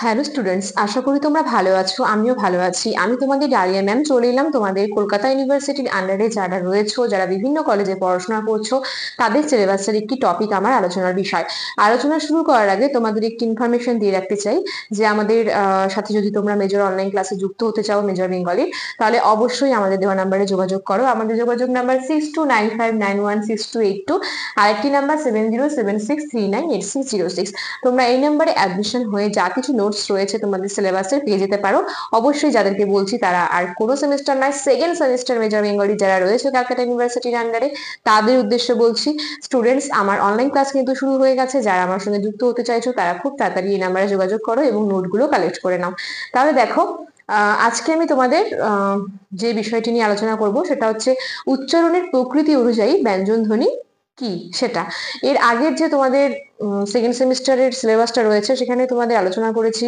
Hello students, আশা করি তোমরা ভালো আছো। আমিও ভালো আছি। আমি তোমাদের ডালিয়া ম্যাম চলে এলাম তোমাদের কলকাতা ইউনিভার্সিটির আন্ডারে যারা রয়েছো, যারা বিভিন্ন কলেজে পড়াশোনা করছো, তাদের সিলেবাসের একটি টপিক আমার আলোচনার বিষয়। আলোচনা শুরু করার আগে তোমাদের একটি ইনফরমেশন দিয়ে রাখতে চাই যে আমাদের সাথে যদি তোমরা মেজর অনলাইন ক্লাসে যুক্ত হতে চাও মেজর বেঙ্গলি, তাহলে অবশ্যই আমাদের দেওয়া নাম্বারে যোগাযোগ করো। আমাদের যোগাযোগ নাম্বার 6295916282, আরেকটি নাম্বার 7076398606। তোমরা এই নাম্বারে অ্যাডমিশন হয়ে যা কিছু নোটস রয়েছে তোমাদের সিলেবাসের পেয়ে যেতে পারো। অবশ্যই যাদেরকে বলছি তারা আর কোনো সেমিস্টার নয়, সেকেন্ড সেমিস্টার মেজর বেঙ্গলি যারা রয়েছে ক্যালকাটা ইউনিভার্সিটির আন্ডারে, তাদের উদ্দেশ্যে বলছি স্টুডেন্টস, আমার অনলাইন ক্লাস কিন্তু শুরু হয়ে গেছে। যারা আমার সঙ্গে যুক্ত হতে চাইছো তারা খুব তাড়াতাড়ি এই নাম্বারে যোগাযোগ করো এবং নোটগুলো কালেক্ট করে নাও। তাহলে দেখো, আজকে আমি তোমাদের যে বিষয়টি নিয়ে আলোচনা করব সেটা হচ্ছে উচ্চারণের প্রকৃতি অনুযায়ী ব্যঞ্জন ধ্বনি কি সেটা। এর আগের যে তোমাদের সেকেন্ড সেমিস্টারের সিলেবাসটা রয়েছে সেখানে তোমাদের আলোচনা করেছি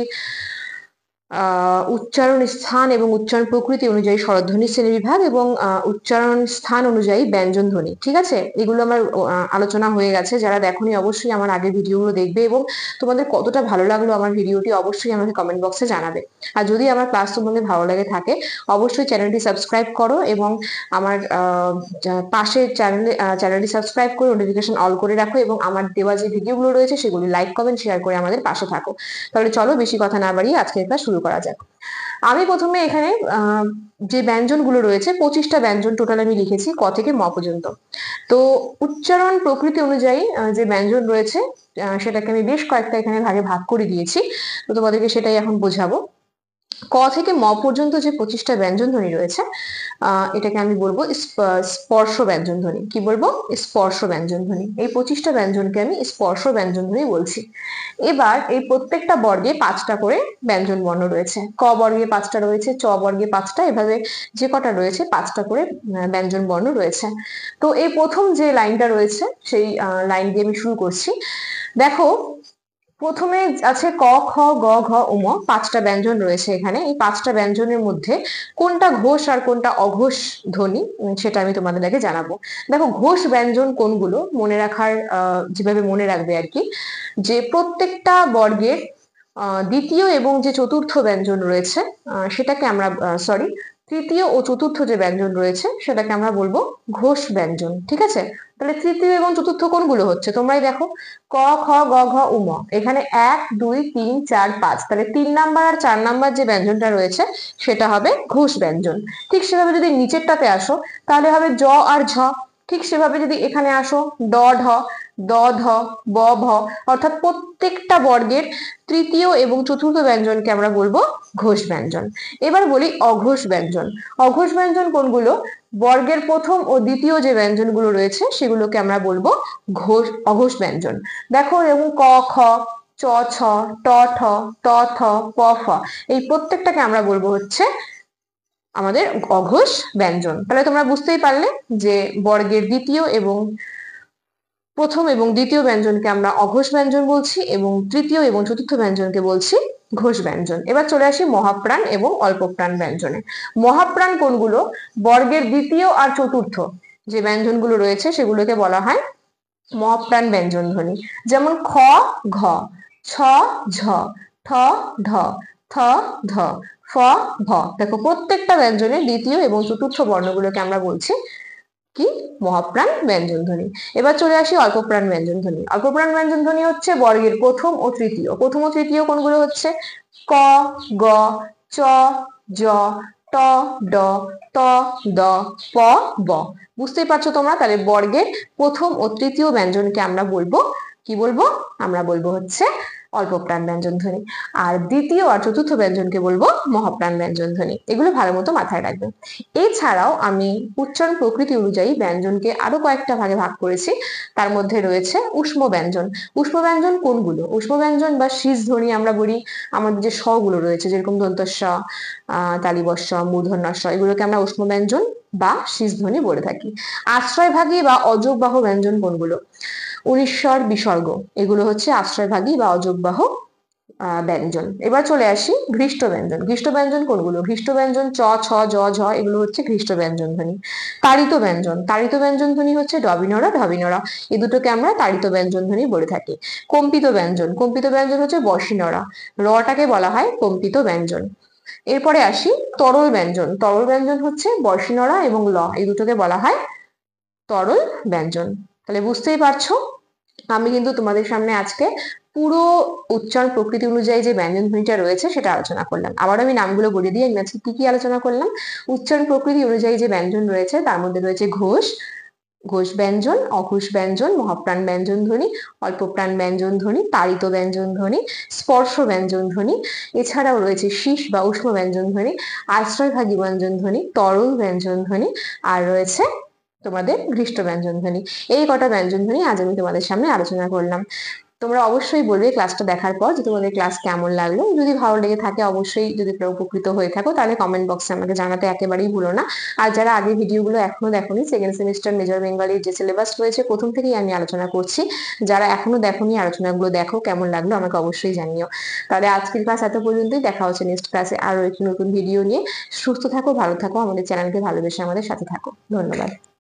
উচ্চারণ স্থান এবং উচ্চারণ প্রকৃতি অনুযায়ী স্বরধ্বনি শ্রেণীবিভাগ এবং উচ্চারণ স্থান অনুযায়ী ব্যঞ্জন ধ্বনি। ঠিক আছে, এগুলো আমার আলোচনা হয়ে গেছে। যারা দেখোনি অবশ্যই আমার আগের ভিডিওগুলো দেখবে এবং তোমাদের কতটা ভালো লাগলো আমার ভিডিওটি অবশ্যই আমাকে কমেন্ট বক্সে জানাবে। আর যদি আমার ক্লাস তোমাদের ভালো লাগে থাকে অবশ্যই চ্যানেলটি সাবস্ক্রাইব করো এবং আমার পাশে চ্যানেলটি সাবস্ক্রাইব করে নোটিফিকেশন অল করে রাখো এবং আমার দেওয়া যে ভিডিওগুলো রয়েছে সেগুলি লাইক কমেন্ট শেয়ার করে আমাদের পাশে থাকো। তাহলে চলো বেশি কথা না বাড়িয়ে আজকের ক্লাস শুরু করা যাক। আমি প্রথমে এখানে যে ব্যঞ্জনগুলো রয়েছে 25টা ব্যঞ্জন টোটাল আমি লিখেছি ক থেকে ম পর্যন্ত। তো উচ্চারণ প্রকৃতি অনুযায়ী যে ব্যঞ্জন রয়েছে সেটাকে আমি বেশ কয়েকটা এখানে ভাগে ভাগ করে দিয়েছি। তো তোমাদেরকে সেটাই এখন বোঝাবো। ক থেকে ম পর্যন্ত যে 25টা ব্যঞ্জন ধ্বনি রয়েছে এটাকে আমি বলবো স্পর্শ ব্যঞ্জন ধ্বনি। কি বলবো? স্পর্শ ব্যঞ্জন ধ্বনি। এই 25টা ব্যঞ্জনকে আমি স্পর্শ ব্যঞ্জন ধ্বনি বলছি। এবার এই প্রত্যেকটা বর্গে 5টা করে ব্যঞ্জন বর্ণ রয়েছে। ক বর্গে 5টা রয়েছে, চ বর্গে 5টা, এভাবে যে কটা রয়েছে 5টা করে ব্যঞ্জন বর্ণ রয়েছে। তো এই প্রথম যে লাইনটা রয়েছে সেই লাইন দিয়ে আমি শুরু করছি। দেখো, প্রথমে আছে ক, খ, গ, ঘ, উম, 5টা ব্যঞ্জন রয়েছে এখানে। এই 5টা ব্যঞ্জনের মধ্যে কোনটা ঘোষ আর কোনটা অঘোষ ধ্বনি সেটা আমি তোমাদের আগে জানাবো। দেখো, ঘোষ ব্যঞ্জন কোনগুলো মনে রাখার যেভাবে মনে রাখবে আর কি, যে প্রত্যেকটা বর্গের দ্বিতীয় এবং যে চতুর্থ ব্যঞ্জন রয়েছে সেটাকে আমরা তৃতীয় ও চতুর্থ যে ব্যঞ্জন রয়েছে সেটাকে আমরা বলবো ঘোষ ব্যঞ্জন। ঠিক আছে, তাহলে তৃতীয় এবং চতুর্থ কোনগুলো হচ্ছে তোমরাই দেখো। ক, খ, গ, ঘ, উম, এখানে 1 2 3 4 5, তাহলে 3 নাম্বার আর 4 নাম্বার যে ব্যঞ্জনটা রয়েছে সেটা হবে ঘোষ ব্যঞ্জন। ঠিক সেভাবে যদি নিচেরটাতে আসো তাহলে হবে জ আর ঝ। ঠিক সেভাবে যদি এখানে আসো ড ঢ, দ ধ, ব ভ, অর্থাৎ প্রত্যেকটা বর্গের তৃতীয় এবং চতুর্থ ব্যঞ্জনকে আমরা বলবো ঘোষ ব্যঞ্জন। এবার বলি অঘোষ ব্যঞ্জন। অঘোষ ব্যঞ্জন কোনগুলো? বর্গের প্রথম ও দ্বিতীয় যে ব্যঞ্জনগুলো রয়েছে সেগুলোকে আমরা বলবো অঘোষ ব্যঞ্জন। দেখো, এবং ক খ, চ ছ, ট ঠ, ত থ, প ফ, এই প্রত্যেকটাকে আমরা বলবো হচ্ছে আমাদের অঘোষ ব্যঞ্জন। তাহলে তোমরা বুঝতেই পারলে যে বর্গের দ্বিতীয় এবং প্রথম এবং দ্বিতীয় ব্যঞ্জনকে আমরা অঘোষ ব্যঞ্জন বলছি এবং তৃতীয় এবং চতুর্থ ব্যঞ্জনকে বলছি ঘোষ ব্যঞ্জন। এবার চলে আসি মহাপ্রাণ এবং অল্পপ্রাণ ব্যঞ্জনে। মহাপ্রাণ কোনগুলো? বর্গের দ্বিতীয় আর চতুর্থ যে ব্যঞ্জনগুলো রয়েছে সেগুলোকে বলা হয় মহাপ্রাণ ব্যঞ্জন ধ্বনি। যেমন খ ঘ, ছ ঝ, ঠ ঢ, থ ধ, ফ ভ। দেখো, প্রত্যেকটা ব্যঞ্জনের দ্বিতীয় এবং চতুর্থ বর্ণগুলোকে আমরা বলছি কি? মহাপ্রাণ ব্যঞ্জন ধ্বনি। এবার চলে আসি অল্পপ্রাণ ব্যঞ্জন ধ্বনি। অল্পপ্রাণ ব্যঞ্জন ধ্বনি হচ্ছে বর্গের প্রথম ও তৃতীয়। প্রথম ও তৃতীয় কোনগুলো হচ্ছে? ক, গ, চ, জ, ট, ড, ত, দ, প, ব। বুঝতেই পারছো তোমরা? তাহলে বর্গের প্রথম ও তৃতীয় ব্যঞ্জনকে আমরা বলবো কি বলবো? আমরা বলবো হচ্ছে অল্পপ্রাণ ব্যঞ্জন ধ্বনি। আর দ্বিতীয় আর চতুর্থ ব্যঞ্জনকে বলবো মহাপ্রাণ ব্যঞ্জন ধ্বনি। এগুলো ভালো মতো মাথায় রাখবে। এছাড়াও আমি উচ্চারণ প্রকৃতি অনুযায়ী ব্যঞ্জনকে আরো কয়েকটা ভাগে ভাগ করেছি। তার মধ্যে রয়েছে উষ্ম ব্যঞ্জন। উষ্ম ব্যঞ্জন কোনগুলো? উষ্ম ব্যঞ্জন বা শীষ ধ্বনি আমরা বলি। আমাদের যে স গুলো রয়েছে যেরকম দন্তস্ব, তালিবস্য, মূর্ধন্য স, এগুলোকে আমরা উষ্ম ব্যঞ্জন বা শীষ ধ্বনি বলে থাকি। আশ্রয়ভাগী বা অযোগবাহ ব্যঞ্জন কোনগুলো? উনিশ্বর, বিসর্গ, এগুলো হচ্ছে আশ্রয়ভাগী বা অযোগবাহ ব্যঞ্জন। এবার চলে আসি ঘৃষ্ট ব্যঞ্জন। ঘৃষ্ট ব্যঞ্জন কোনগুলো? ঘৃষ্ট ব্যঞ্জন চ, ছ, জ, ঝ এগুলো হচ্ছে ঘৃষ্ট ব্যঞ্জন ধ্বনি। তাড়িত ব্যঞ্জন, তাড়িত ব্যঞ্জন ধ্বনি হচ্ছে ডবিনরা, ঢবিনরা, এই দুটোকে আমরা তাড়িত ব্যঞ্জন ধ্বনি বলে থাকি। কম্পিত ব্যঞ্জন, কম্পিত ব্যঞ্জন হচ্ছে বসিনরা, রটাকে বলা হয় কম্পিত ব্যঞ্জন। এরপরে আসি তরল ব্যঞ্জন। তরল ব্যঞ্জন হচ্ছে বর্ষিণরা এবং ল, এই দুটোকে বলা হয় তরল ব্যঞ্জন। তাহলে বুঝতেই পারছো আমি কিন্তু তোমাদের সামনে আজকে পুরো উচ্চারণ প্রকৃতি অনুযায়ী যে ব্যঞ্জন ধ্বনিটা রয়েছে সেটা আলোচনা করলাম। আবার আমি নামগুলো বলে দিই আমি আজকে কি কি আলোচনা করলাম। উচ্চারণ প্রকৃতি অনুযায়ী যে ব্যঞ্জন রয়েছে তার মধ্যে রয়েছে ঘোষ, ঘোষ ব্যঞ্জন, অঘোষ ব্যঞ্জন, মহাপ্রাণ ব্যঞ্জন ধ্বনি, অল্পপ্রাণ ব্যঞ্জন ধ্বনি, তাড়িত ব্যঞ্জন ধ্বনি, স্পর্শ ব্যঞ্জন ধ্বনি, এছাড়াও রয়েছে শীষ বা উষ্ণ ব্যঞ্জন ধ্বনি, আশ্রয়ভাগী ব্যঞ্জন ধ্বনি, তরল ব্যঞ্জন ধ্বনি, আর রয়েছে তোমাদের ঘৃষ্ট ব্যঞ্জন ধ্বনি। এই কটা ব্যঞ্জন ধ্বনি আজ আমি তোমাদের সামনে আলোচনা করলাম। তোমরা অবশ্যই বলবে ক্লাসটা দেখার পর যে তোমাদের ক্লাস কেমন লাগলো। যদি ভালো লেগে থাকে অবশ্যই, যদি কেউ উপকৃত হয়ে থাকো তাহলে কমেন্ট বক্সে আমাকে জানাতে একেবারেই ভুলো না। আর যারা আগে ভিডিওগুলো এখনো দেখোনি, সেকেন্ড সেমিস্টার মেজর বেঙ্গলির যে সিলেবাস রয়েছে প্রথম থেকেই আমি আলোচনা করছি, যারা এখনো দেখোনি আলোচনাগুলো দেখো, কেমন লাগলো আমাকে অবশ্যই জানিও। তাহলে আজকের ক্লাস এত পর্যন্তই, দেখা হচ্ছে নেক্সট ক্লাসে আরো একটি নতুন ভিডিও নিয়ে। সুস্থ থাকো, ভালো থাকো, আমাদের চ্যানেলকে ভালোবেসে আমাদের সাথে থাকো। ধন্যবাদ।